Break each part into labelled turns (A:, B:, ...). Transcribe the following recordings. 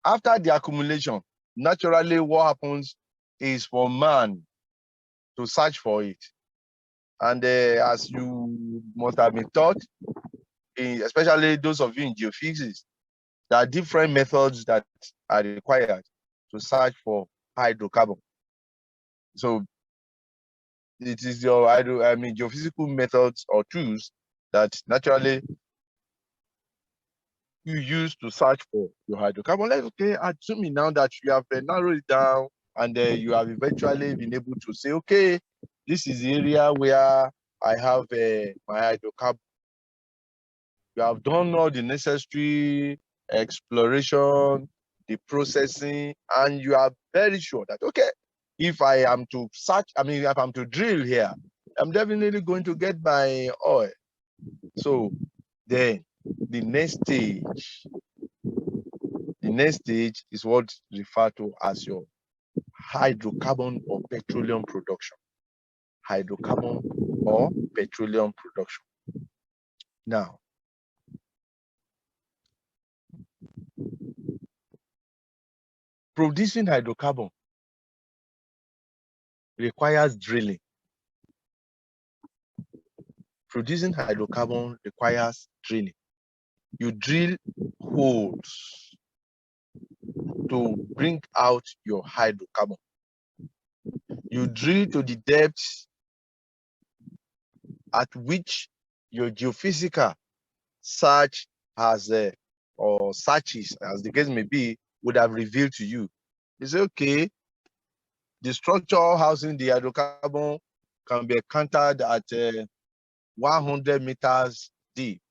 A: after the accumulation, naturally what happens is for man to search for it. And as you must have been taught, especially those of you in geophysics, there are different methods that are required to search for hydrocarbon. So it is your geophysical methods or tools that naturally you use to search for your hydrocarbon. Let's assuming now that you have narrowed it down and you have eventually been able to say, okay, this is the area where I have my hydrocarbon. You have done all the necessary exploration, the processing, and you are very sure that, okay, if I am to search, if I'm to drill here, I'm definitely going to get my oil. So then the next stage is what's referred to as your hydrocarbon or petroleum production. Hydrocarbon or petroleum production. Now, producing hydrocarbon requires drilling. Producing hydrocarbon requires drilling. You drill holes to bring out your hydrocarbon. You drill to the depths at which your geophysical search has or searches, as the case may be, would have revealed to you. You say, okay, the structure housing the hydrocarbon can be encountered at 100 meters deep.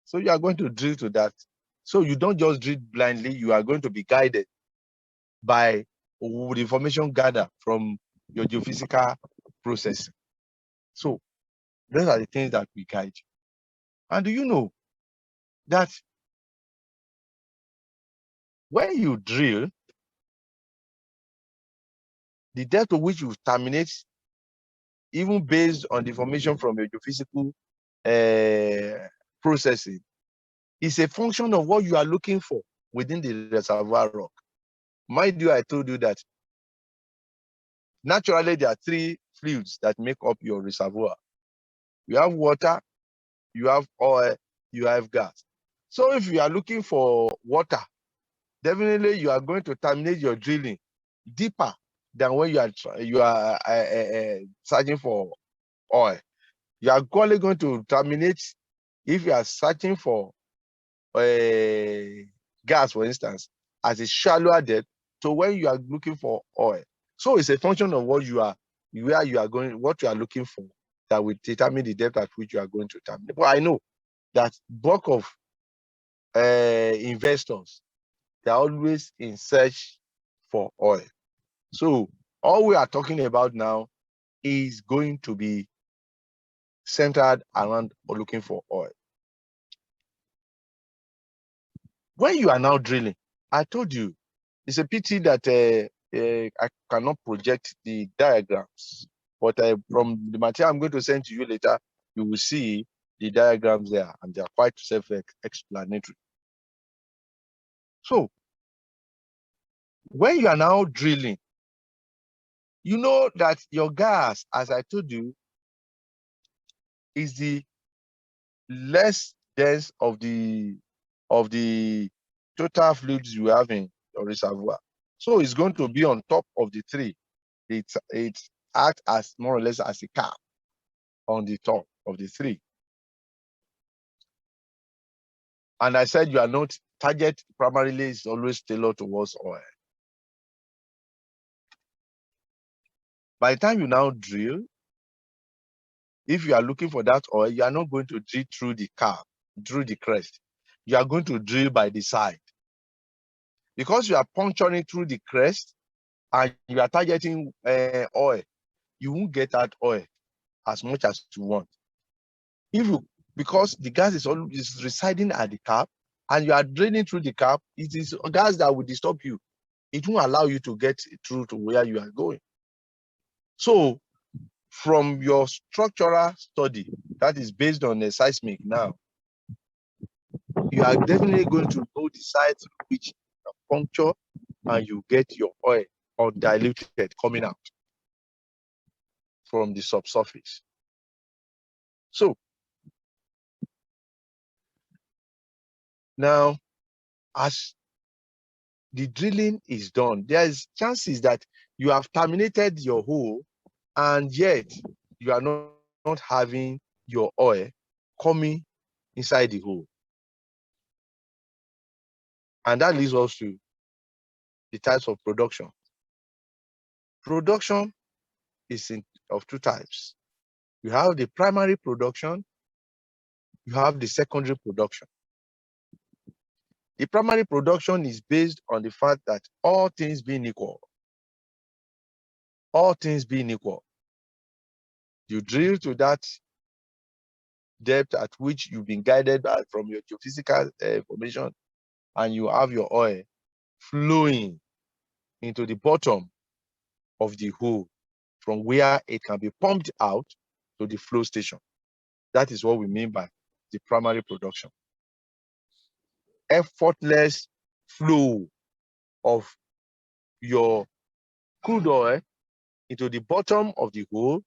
A: So you are going to drill to that. So you don't just drill blindly, you are going to be guided by the information gathered from your geophysical processing. So those are the things that we guide you. And do you know that when you drill, the depth to which you terminate, even based on the information from your geophysical processing, is a function of what you are looking for within the reservoir rock. Mind you, I told you that naturally there are three fluids that make up your reservoir. You have water, you have oil, you have gas. So if you are looking for water, definitely you are going to terminate your drilling deeper than when you are searching for oil. You are only going to terminate if you are searching for gas, for instance, at a shallower depth to when you are looking for oil. So it's a function of what you are, where you are going, what you are looking for, that will determine the depth at which you are going to terminate. But I know that bulk of investors, they are always in search for oil. So all we are talking about now is going to be centered around looking for oil. When you are now drilling, I told you, it's a pity that I cannot project the diagrams, but from the material I'm going to send to you later, you will see the diagrams there, and they are quite self-explanatory. So, when you are now drilling, you know that your gas, as I told you, is the less dense of the total fluids you have in your reservoir. So it's going to be on top of the three. It acts as more or less as a cap on the top of the three. And I said you are not target primarily is always tailored towards oil. By the time you now drill, if you are looking for that oil, you are not going to drill through the cap, through the crest. You are going to drill by the side. Because you are puncturing through the crest and you are targeting oil, you won't get that oil as much as you want. Because the gas is always residing at the cap and you are draining through the cap, it is a gas that will disturb you. It won't allow you to get through to where you are going. So from your structural study that is based on the seismic now, you are definitely going to know the sites which puncture and you get your oil undiluted coming out from the subsurface. So now, as the drilling is done, there's chances that you have terminated your hole, and yet you are not having your oil coming inside the hole. And that leads us to the types of production. Production is of two types. You have the primary production, you have the secondary production. The primary production is based on the fact that all things being equal, you drill to that depth at which you've been guided by from your geophysical information, and you have your oil flowing into the bottom of the hole from where it can be pumped out to the flow station. That is what we mean by the primary production. Effortless flow of your crude oil into the bottom of the hole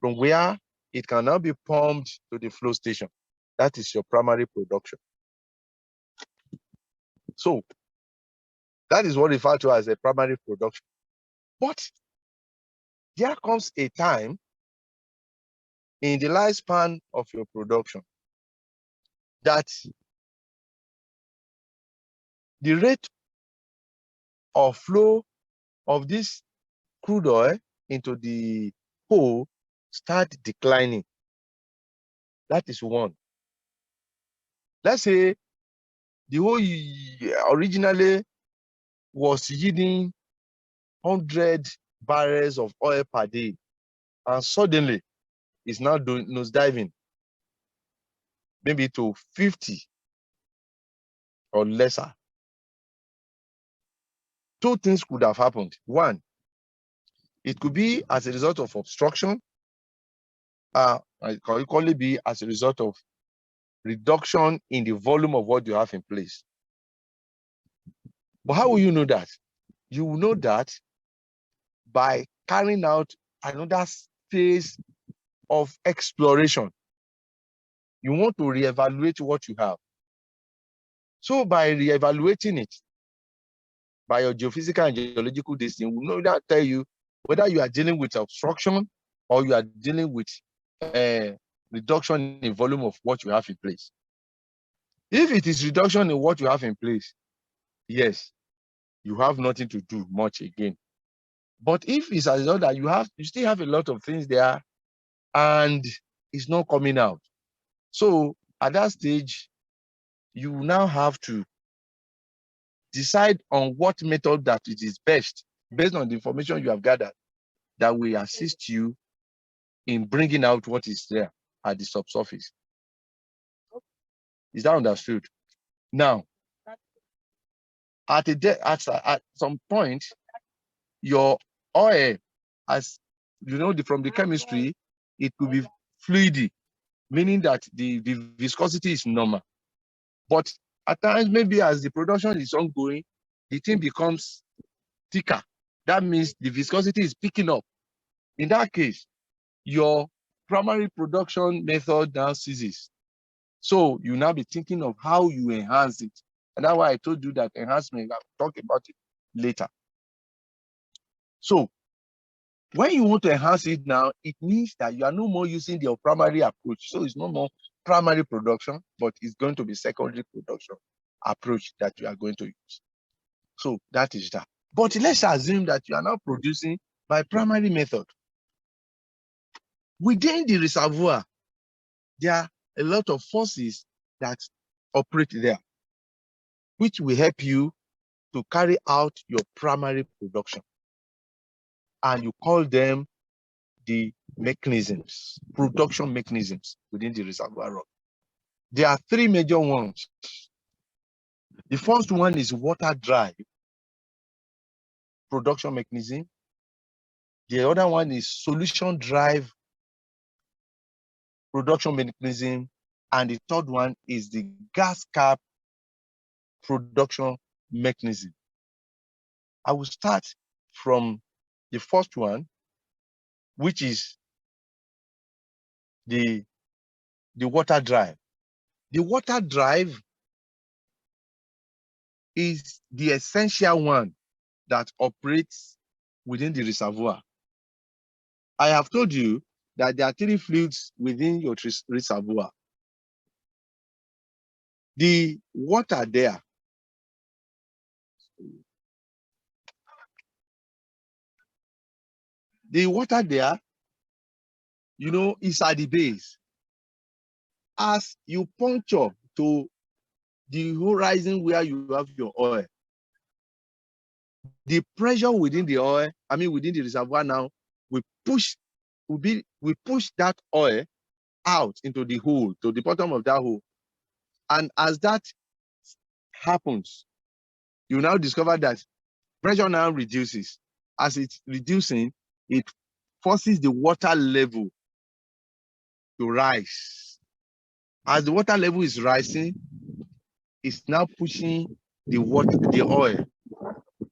A: from where it can now be pumped to the flow station. That is your primary production. So that is what referred to as a primary production. But there comes a time in the lifespan of your production that the rate of flow of this crude oil into the hole start declining. That is one. Let's say the hole originally was yielding 100 barrels of oil per day, and suddenly it's now doing nosediving, maybe to 50 or lesser. Two things could have happened. One, it could be as a result of obstruction, it could equally be as a result of reduction in the volume of what you have in place. But how will you know that? You will know that by carrying out another phase of exploration. You want to reevaluate what you have. So by reevaluating it, by your geophysical and geological distance, will know that tell you whether you are dealing with obstruction or you are dealing with reduction in volume of what you have in place. If it is reduction in what you have in place, yes, you have nothing to do much again. But if it's as though that you still have a lot of things there and it's not coming out. So at that stage, you now have to decide on what method that it is best, based on the information you have gathered, that will assist you in bringing out what is there at the subsurface. Is that understood? Now, at some point, your oil, as you know, from the chemistry, it could be fluidy, meaning that the viscosity is normal. But at times, maybe as the production is ongoing, the thing becomes thicker. That means the viscosity is picking up. In that case, your primary production method now ceases. So you now be thinking of how you enhance it. And that's why I told you that enhancement, I'll talk about it later. So when you want to enhance it now, it means that you are no more using your primary approach. So it's no more primary production, but it's going to be secondary production approach that you are going to use. So that is that. But let's assume that you are now producing by primary method. Within the reservoir, there are a lot of forces that operate there, which will help you to carry out your primary production. And you call them the mechanisms, production mechanisms within the reservoir rock. There are three major ones. The first one is water drive production mechanism. The other one is solution drive production mechanism. And the third one is the gas cap production mechanism. I will start from the first one, which is the water drive. The water drive is the essential one that operates within the reservoir. I have told you that there are 3 fluids within your reservoir. The water there, is at the base. As you puncture to the horizon where you have your oil, the pressure within the oil, within the reservoir now, we push that oil out into the hole, to the bottom of that hole. And as that happens, you now discover that pressure now reduces. As it's reducing, it forces the water level to rise. As the water level is rising, it's now pushing the oil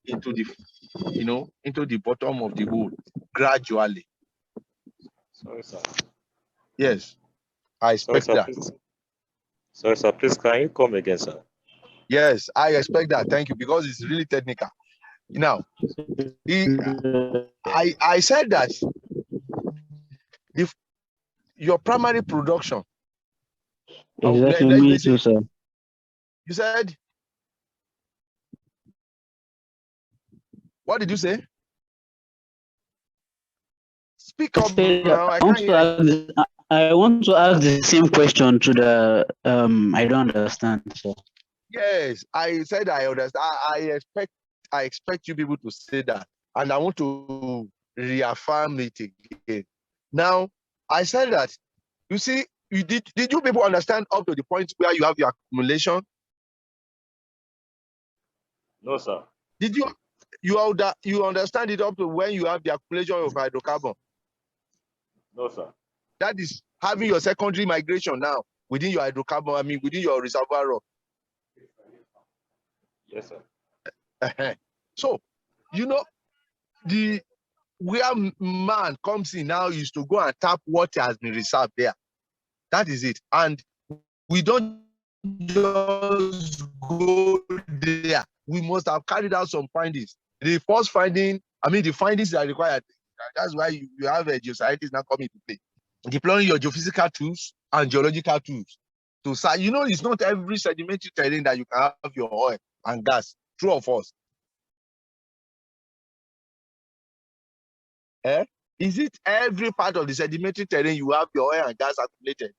A: into the bottom of the hole gradually.
B: Sorry, sir.
A: Yes, I expect that.
B: Sorry, sir. Please, can you come again, sir?
A: Yes, I expect that. Thank you, because it's really technical. Now, I said that if your primary production.
C: Exactly, me too, sir.
A: You said, what did you say? Speak up now. I can't hear.
C: I want to ask the same question to the I don't understand, sir.
A: Yes, I said I understand. I expect you people to say that, and I want to reaffirm it again. Now, I said that, you see, did you people understand up to the point where you have your accumulation?
B: No, sir.
A: Did you understand it up to when you have the accumulation of hydrocarbon?
B: No, sir.
A: That is having your secondary migration now within your hydrocarbon, within your reservoir rock.
B: Yes, sir.
A: So, where man comes in now is to go and tap what has been reserved there. That is it. And we don't just go there. We must have carried out some findings. The first finding, the findings that are required. That's why you have geoscientists now coming to play. Deploying your geophysical tools and geological tools to say, it's not every sedimentary terrain that you can have your oil and gas. True or false? Is it every part of the sedimentary terrain you have your oil and gas accumulated?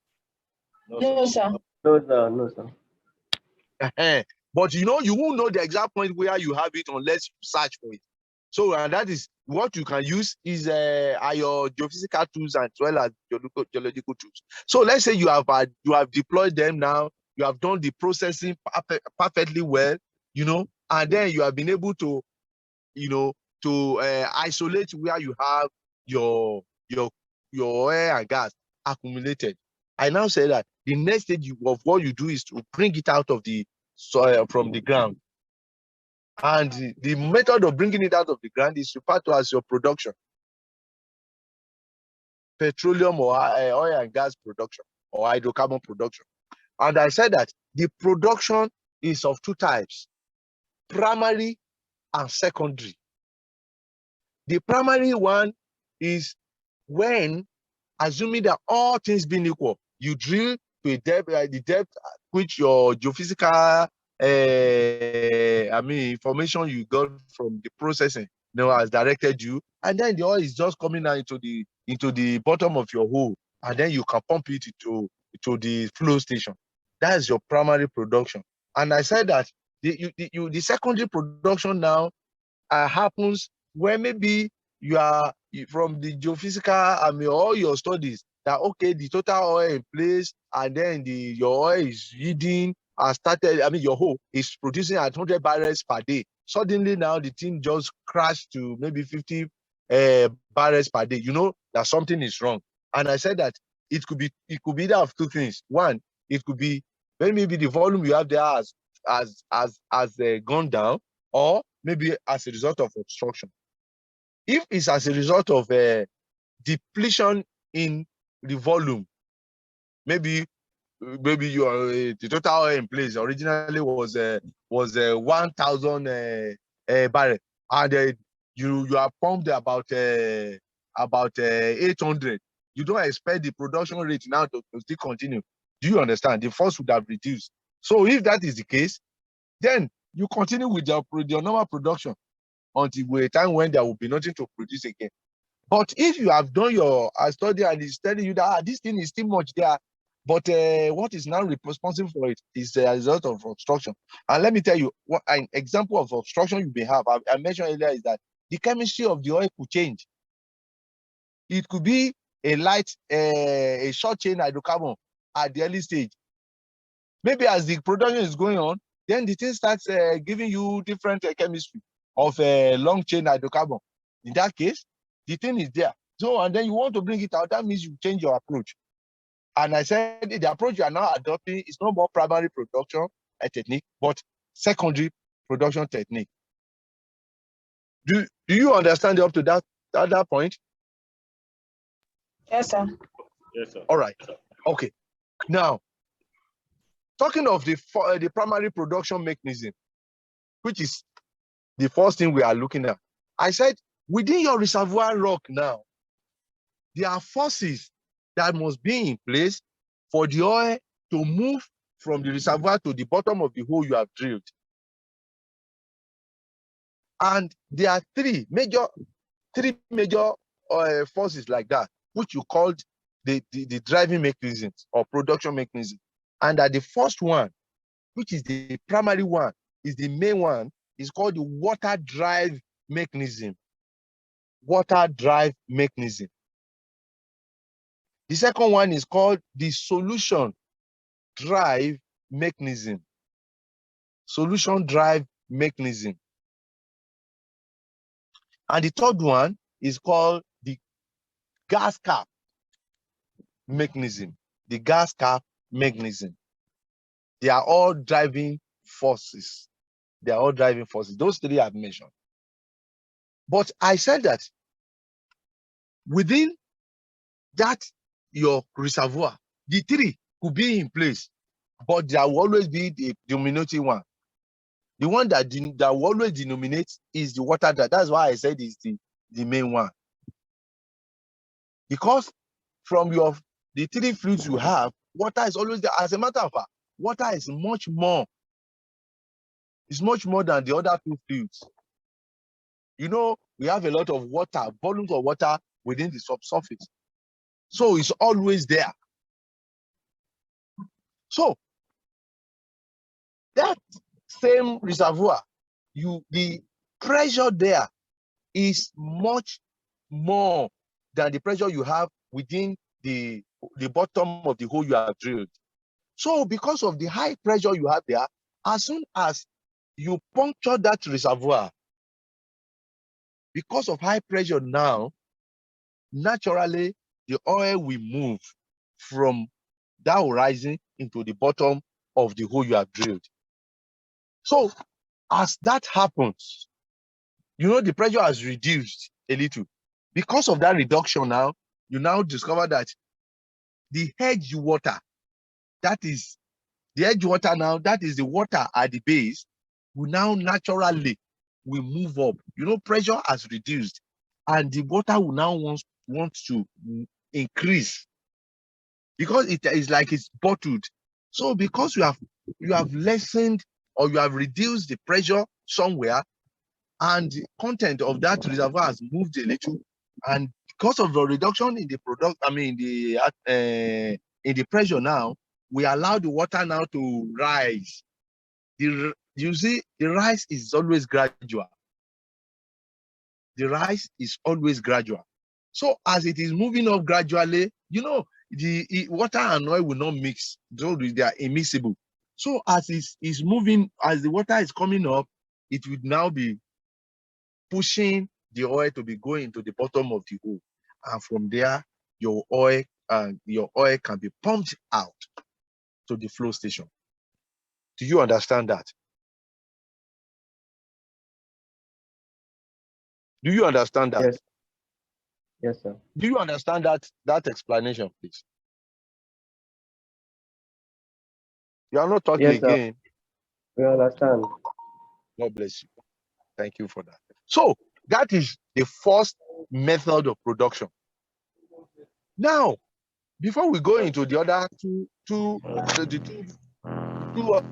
B: No, sir.
D: No, sir. No, sir.
A: But you won't know the exact point where you have it unless you search for it. So, and that is what you can use is your geophysical tools as well as geological tools. So let's say you have deployed them now, you have done the processing perfectly well, and then you have been able to, isolate where you have your oil and gas accumulated. I now say that the next stage of what you do is to bring it out of the soil from the ground. And the method of bringing it out of the ground is referred to as your production. Petroleum or oil and gas production or hydrocarbon production. And I said that the production is of 2 types, primary and secondary. The primary one is when, assuming that all things being equal, you drill to a depth, the depth which your geophysical information you got from the processing has directed you, and then the oil is just coming out into the bottom of your hole, and then you can pump it into the flow station. That is your primary production. And I said that the secondary production now happens when maybe you are from the geophysical, all your studies, that okay, the total oil in place, and then your oil is yielding your hole is producing at 100 barrels per day. Suddenly now the thing just crashed to maybe 50 barrels per day. That something is wrong. And I said that it could be either of 2 things. One, it could be maybe the volume you have there has gone down, or maybe as a result of obstruction. If it's as a result of depletion in the volume, maybe you are the total oil in place originally was 1,000 barrel, and you are pumped about 800. You don't expect the production rate now to still continue. Do you understand? The force would have reduced. So if that is the case, then you continue with your normal production until a time when there will be nothing to produce again. But if you have done your study and it's telling you that this thing is still much there, but what is now responsible for it is a result of obstruction. And let me tell you, what an example of obstruction you may have, I mentioned earlier, is that the chemistry of the oil could change. It could be a light, a short chain hydrocarbon at the early stage. Maybe as the production is going on, then the thing starts giving you different chemistry of long chain hydrocarbon. In that case, the thing is there. So, and then you want to bring it out, that means you change your approach. And I said the approach you are now adopting is no more primary production technique, but secondary production technique. Do you understand up to that point?
B: Yes, sir. Yes, sir.
A: All right. Okay. Now, talking of the primary production mechanism, which is the first thing we are looking at. I said, within your reservoir rock now, there are forces that must be in place for the oil to move from the reservoir to the bottom of the hole you have drilled. And there are three major forces like that, which you called the driving mechanisms or production mechanism. And that the first one, which is the primary one, is the main one, is called the water drive mechanism. Water drive mechanism. The second one is called the solution drive mechanism. Solution drive mechanism. And the third one is called the gas cap mechanism. The gas cap mechanism. They are all driving forces. They are all driving forces. Those three I've mentioned. But I said that within that your reservoir, the three could be in place, but there will always be the dominating one. The one that will always denominate is the water drive. That's why I said it's the main one. Because from the three fluids you have, water is always there. As a matter of fact, water is much more. It's much more than the other two fluids. You know, we have a lot of water, volumes of water within the subsurface. So it's always there. So that same reservoir, the pressure there is much more than the pressure you have within the bottom of the hole you have drilled. So because of the high pressure you have there, as soon as you puncture that reservoir, because of high pressure now, naturally the oil will move from that horizon into the bottom of the hole you have drilled. So as that happens, you know, the pressure has reduced a little. Because of that reduction now, you now discover that the edge water, that is the edge water now, that is the water at the base, will now naturally will move up. You know, pressure has reduced and the water will now want to increase because it is like it's bottled. So because you have lessened or you have reduced the pressure somewhere, and the content of that reservoir has moved a little, and because of the reduction in the product, in the pressure now, we allow the water now to rise. You see, the rise is always gradual. The rise is always gradual. So as it is moving up gradually, you know, the water and oil will not mix. So they are immiscible. So as it's moving, as the water is coming up, it would now be pushing the oil to be going to the bottom of the hole. And from there, your oil can be pumped out to the flow station. Do you understand that? Do you understand that?
D: Yes. Yes, sir.
A: Do you understand that explanation, please? You are not talking
D: Yes, sir.
A: again.
D: We understand.
A: God bless you. Thank you for that. So that is the first method of production. Now, before we go into the other two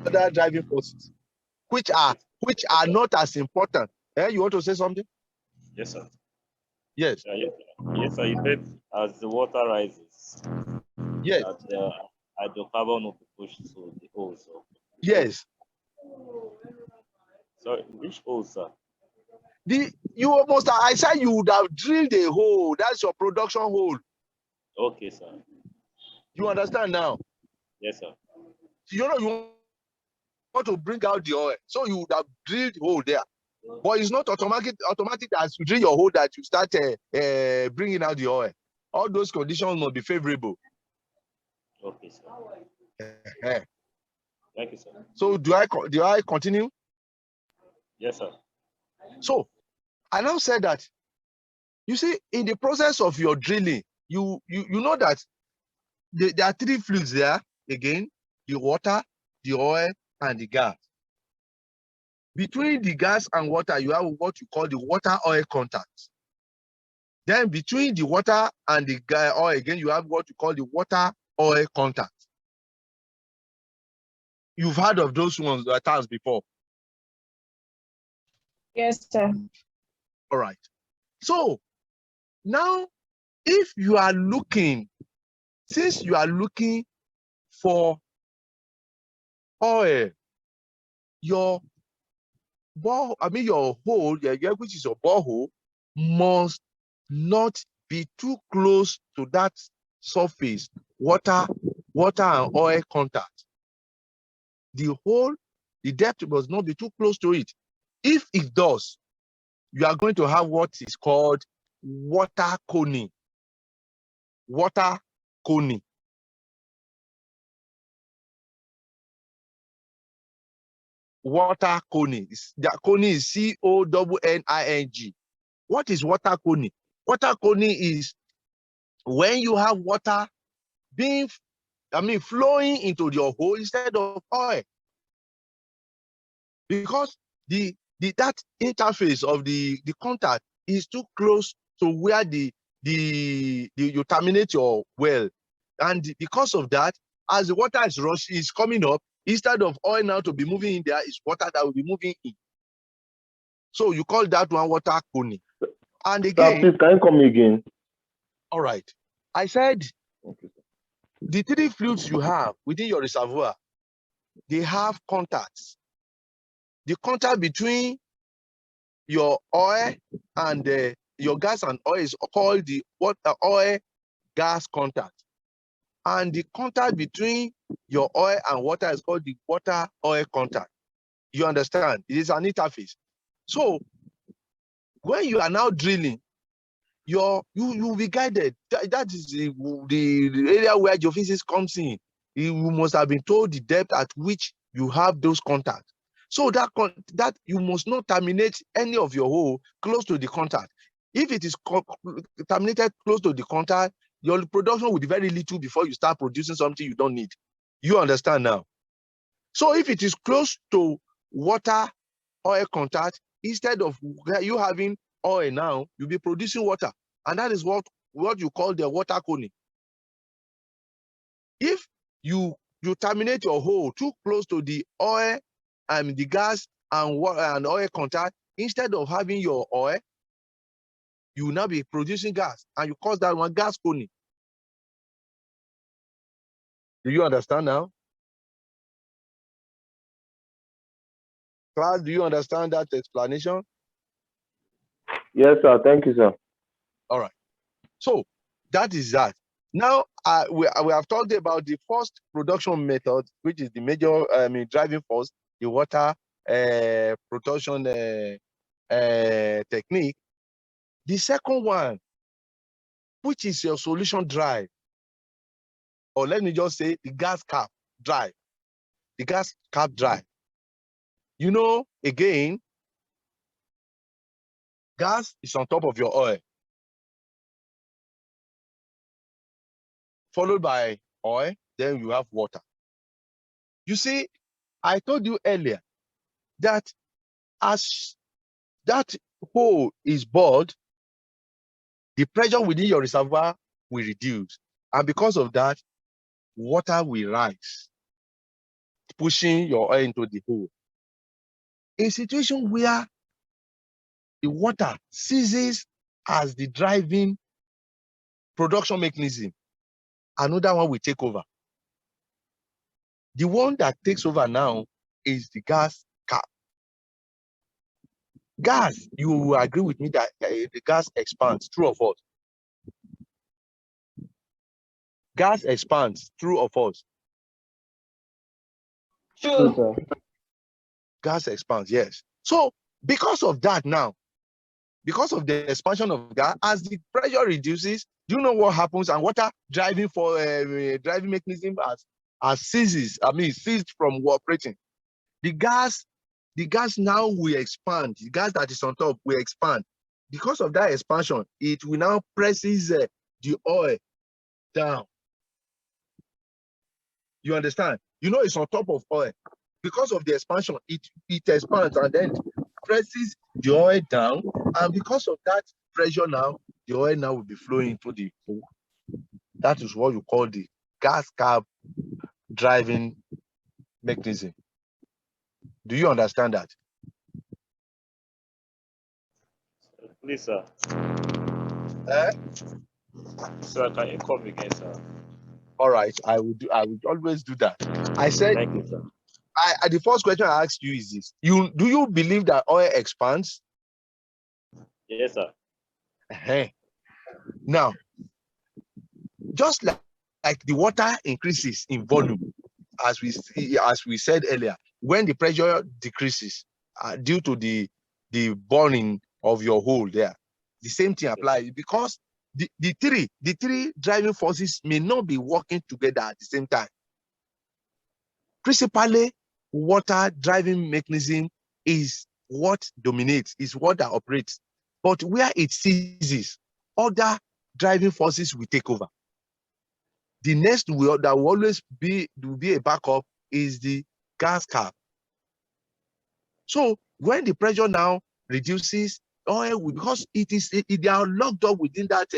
A: other driving forces, which are not as important. You want to say something?
B: Yes, sir.
A: Yes.
B: Yes, sir. You said as the water rises,
A: Yes.
B: that the hydrocarbon will be pushed to the hole. So,
A: Yes.
B: sorry, which hole, sir?
A: I said you would have drilled a hole. That's your production hole.
B: Okay, sir.
A: You understand now?
B: Yes, sir.
A: You want to bring out the oil, so you would have drilled hole there. But it's not automatic as you drill your hole that you start bringing out the oil. All those conditions must be favorable.
B: Okay, sir.
A: Uh-huh.
B: Thank you, sir.
A: So do I continue?
B: Yes, sir.
A: So I now said that, you see, in the process of your drilling, you know that there are three fluids there again: the water, the oil, and the gas. Between the gas and water, you have what you call the water-oil contact. Then between the water and the oil again, you have what you call the water-oil contact. You've heard of those ones terms before.
E: Yes, sir.
A: All right. So now, if you are looking, since you are looking for oil, your hole, which is your borehole, must not be too close to that surface, water and oil contact. The hole, the depth must not be too close to it. If it does, you are going to have what is called water coning. Water coning. Water coning. The coning is C-O-N-N-I-N-G. What is water coning? Water coning is when you have water flowing into your hole instead of oil. Because that interface of the contact is too close to where you terminate your well. And because of that, as the water is coming up, instead of oil now to be moving in there, it's water that will be moving in. So you call that one water coning. And again,
D: sir, please, can you come again?
A: All right. I said, okay, the three fluids you have within your reservoir, they have contacts. The contact between your oil and your gas and oil is called the oil gas contact. And the contact between your oil and water is called the water oil contact. You understand? It is an interface. So when you are now drilling, you will be guided. That is the area where geophysics comes in. You must have been told the depth at which you have those contacts. So that you must not terminate any of your hole close to the contact. If it is terminated close to the contact, your production will be very little before you start producing something you don't need. You understand now? So if it is close to water oil contact, instead of you having oil now, you'll be producing water. And that is what you call the water coning. If you terminate your hole too close to the oil and the gas and oil contact, instead of having your oil, you will now be producing gas, and you cause that one gas coning. Do you understand now? Class, do you understand that explanation?
D: Yes, sir. Thank you, sir.
A: All right. So that is that. Now we have talked about the first production method, which is the major driving force, the water production technique. The second one, which is your solution drive, or let me just say the gas cap drive. The gas cap drive. You know, again, Gas is on top of your oil, followed by oil, then you have water. You see, I told you earlier that as that hole is bored, the pressure within your reservoir will reduce. And because of that, water will rise, pushing your oil into the hole. A situation where the water ceases as the driving production mechanism, another one will take over. The one that takes over now is the gas cap. Gas, you will agree with me that the gas expands, true or false? Gas expands, true or false?
D: True, sir.
A: Gas expands, yes. So because of that now, because of the expansion of gas, as the pressure reduces, you know what happens, and water driving for driving mechanism as ceased from operating. The gas now will expand. The gas that is on top will expand. Because of that expansion, it will now presses the oil down. You understand? You know it's on top of oil. Because of the expansion, it expands and then presses the oil down. And because of that pressure now, the oil now will be flowing into the pool. That is what you call the gas cap driving mechanism. Do you understand that?
B: Please, sir.
A: Eh?
B: Sir, can you come again, sir?
A: All right, I would always do that. I said,
B: Thank you, sir.
A: the first question I asked you is this: do you believe that oil expands?
B: Yes, sir.
A: Now, just like the water increases in volume, as we said earlier, when the pressure decreases due to the burning of your hole there, the same thing applies, because the three driving forces may not be working together at the same time. Principally, water driving mechanism is what dominates, is what that operates. But where it ceases, other driving forces will take over. The next that will always be a backup is the gas cap. So when the pressure now reduces, oil will, because they are locked up within that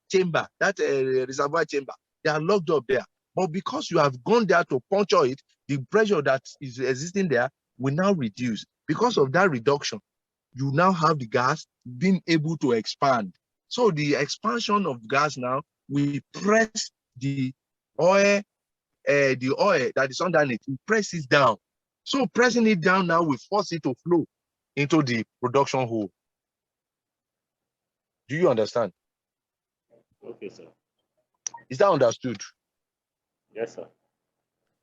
A: chamber, that reservoir chamber. They are locked up there. But because you have gone there to puncture it, the pressure that is existing there will now reduce. Because of that reduction, you now have the gas being able to expand. So the expansion of gas now will press the oil that is underneath, will press it down. So pressing it down now will force it to flow into the production hole. Do you understand?
B: Okay, sir.
A: Is that understood?
B: Yes, sir.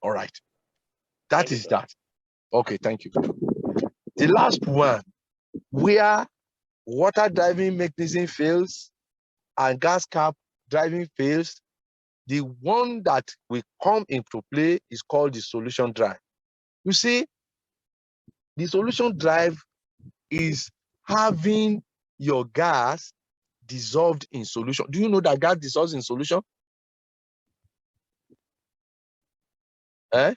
A: All right. That
B: Thank you,
A: is
B: sir.
A: that. Okay, thank you. The last one, where water driving mechanism fails and gas cap driving fails, the one that will come into play is called the solution drive. You see, the solution drive is having your gas dissolved in solution. Do you know that gas dissolves in solution? Eh?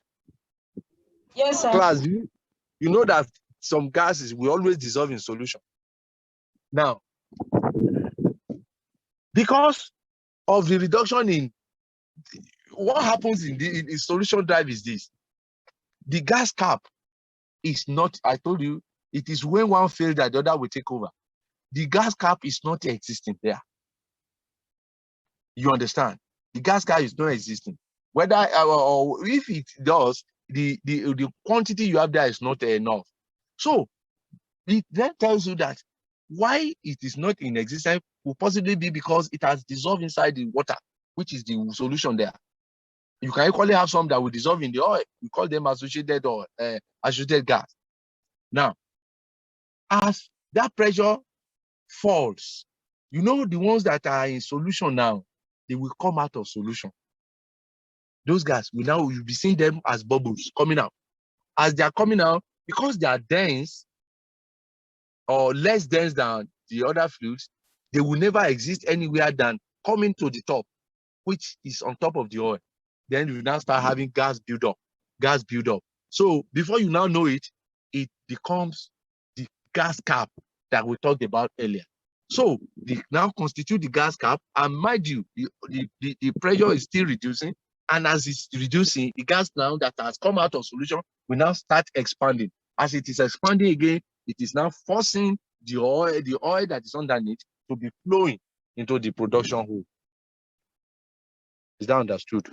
E: Yes, sir.
A: Class, you know that some gases will always dissolve in solution. Now, because of the reduction in what happens in the solution drive is this: the gas cap is not, I told you, it is when one fails that the other will take over. The gas cap is not existing there. You understand? The gas cap is not existing. Whether or if it does, the quantity you have there is not enough. So it then tells you that why it is not in existence will possibly be because it has dissolved inside the water, which is the solution there. You can equally have some that will dissolve in the oil. We call them associated or associated gas. Now, as that pressure falls, you know the ones that are in solution now, they will come out of solution. Those gas will now, you'll be seeing them as bubbles coming out. As they are coming out, because they are dense or less dense than the other fluids, they will never exist anywhere than coming to the top, which is on top of the oil. Then you now start having gas build up. So before you now know it, it becomes the gas cap that we talked about earlier. So they now constitute the gas cap, and mind you, the pressure is still reducing. And as it's reducing, the gas now that has come out of solution will now start expanding. As it is expanding again, it is now forcing the oil that is underneath to be flowing into the production hole. Is that understood?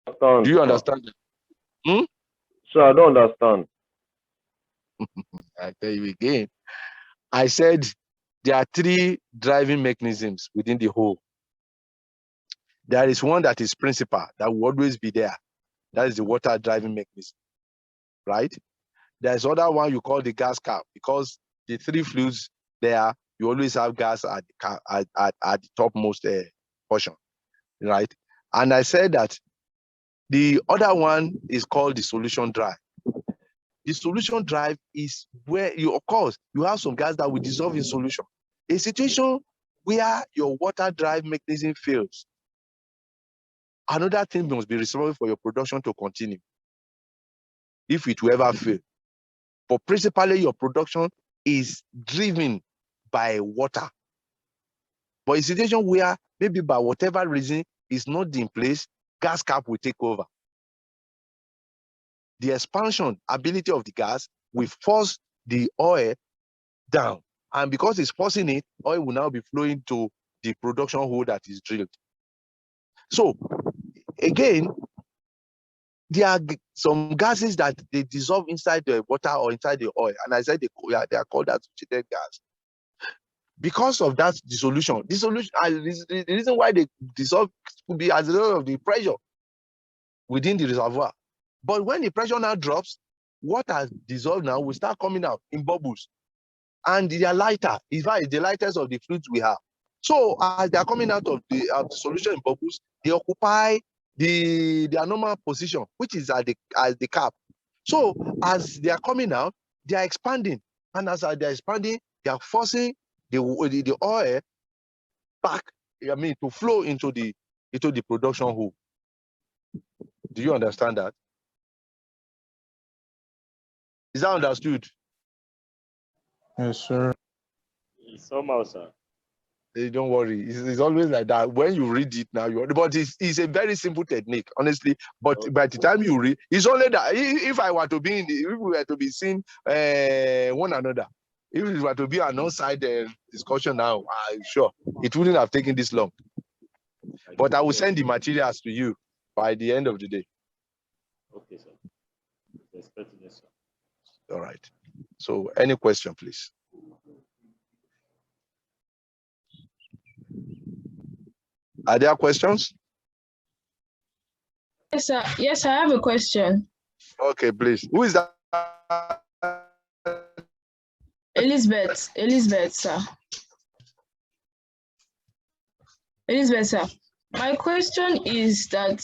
A: Do you understand that?
D: So I don't understand.
A: I tell you again. I said there are 3 driving mechanisms within the hole. There is one that is principal, that will always be there. That is the water driving mechanism, right? There's other one you call the gas cap, because the 3 fluids there, you always have gas at the topmost portion, right? And I said that the other one is called the solution drive. The solution drive is where of course, you have some gas that will dissolve in solution. A situation where your water drive mechanism fails, another thing must be responsible for your production to continue, if it will ever fail. But principally, your production is driven by water. But a situation where maybe by whatever reason is not in place, gas cap will take over. The expansion ability of the gas will force the oil down. And because it's forcing it, oil will now be flowing to the production hole that is drilled. So again, there are some gases that they dissolve inside the water or inside the oil. And I said they are called associated gas. Because of that dissolution, the reason why they dissolve could be as a result of the pressure within the reservoir. But when the pressure now drops, what has dissolved now will start coming out in bubbles. And they are lighter. In fact, it's the lightest of the fluids we have. So as they are coming out of the solution in bubbles, they occupy their normal position, which is at the cap. So as they are coming out, they are expanding. And as they are expanding, they are forcing the oil back, to flow into the production hole. Do you understand that? Is that understood?
F: Yes, sir.
B: Somehow, sir.
A: Don't worry. It's always like that. When you read it now, but it's a very simple technique, honestly. But
B: Okay.
A: by the time you read, it's only that if I were to be if we were to be seeing one another, if it were to be an outside discussion now, I'm sure it wouldn't have taken this long. But I will send the materials to you by the end of the day.
B: Okay, sir. Expecting this, sir.
A: All right. So any question, please? Are there questions?
E: Yes, sir. Yes, I have a question.
A: Okay, please. Who is that?
E: Elizabeth, sir. Elizabeth, sir. My question is that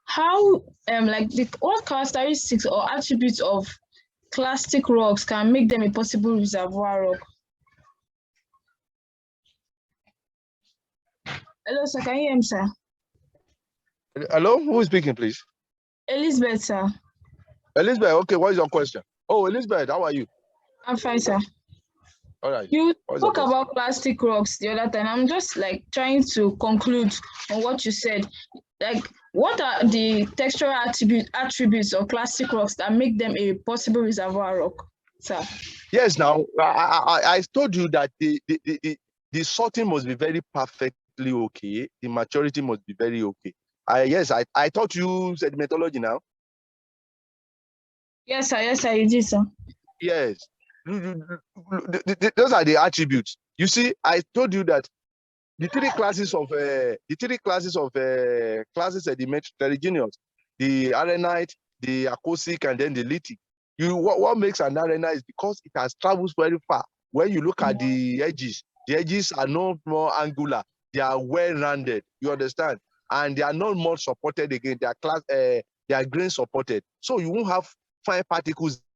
E: how, what characteristics or attributes of clastic rocks can make them a possible reservoir rock? Hello, sir. Can you hear me, sir?
A: Hello, who is speaking, please?
E: Elizabeth, sir.
A: Elizabeth, okay, what is your question? Oh, Elizabeth, how are you?
E: I'm fine, sir.
A: All right.
E: You
A: What's
E: spoke about plastic rocks the other time. I'm just trying to conclude on what you said. What are the textural attributes of plastic rocks that make them a possible reservoir rock, sir?
A: Yes, now I told you that the sorting must be very perfectly okay. The maturity must be very okay. Yes, I taught you sedimentology now.
E: Yes, sir. Yes, sir. You did, sir.
A: Yes. Those are the attributes. You see, I told you that the three classes of classes sedimentary heterogeneous, the arenite, the acoustic, and then the lithic. What makes an arenite is because it has traveled very far. When you look at the edges are not more angular. They are well rounded. You understand? And they are not more supported again. They are grain supported. So you won't have fine particles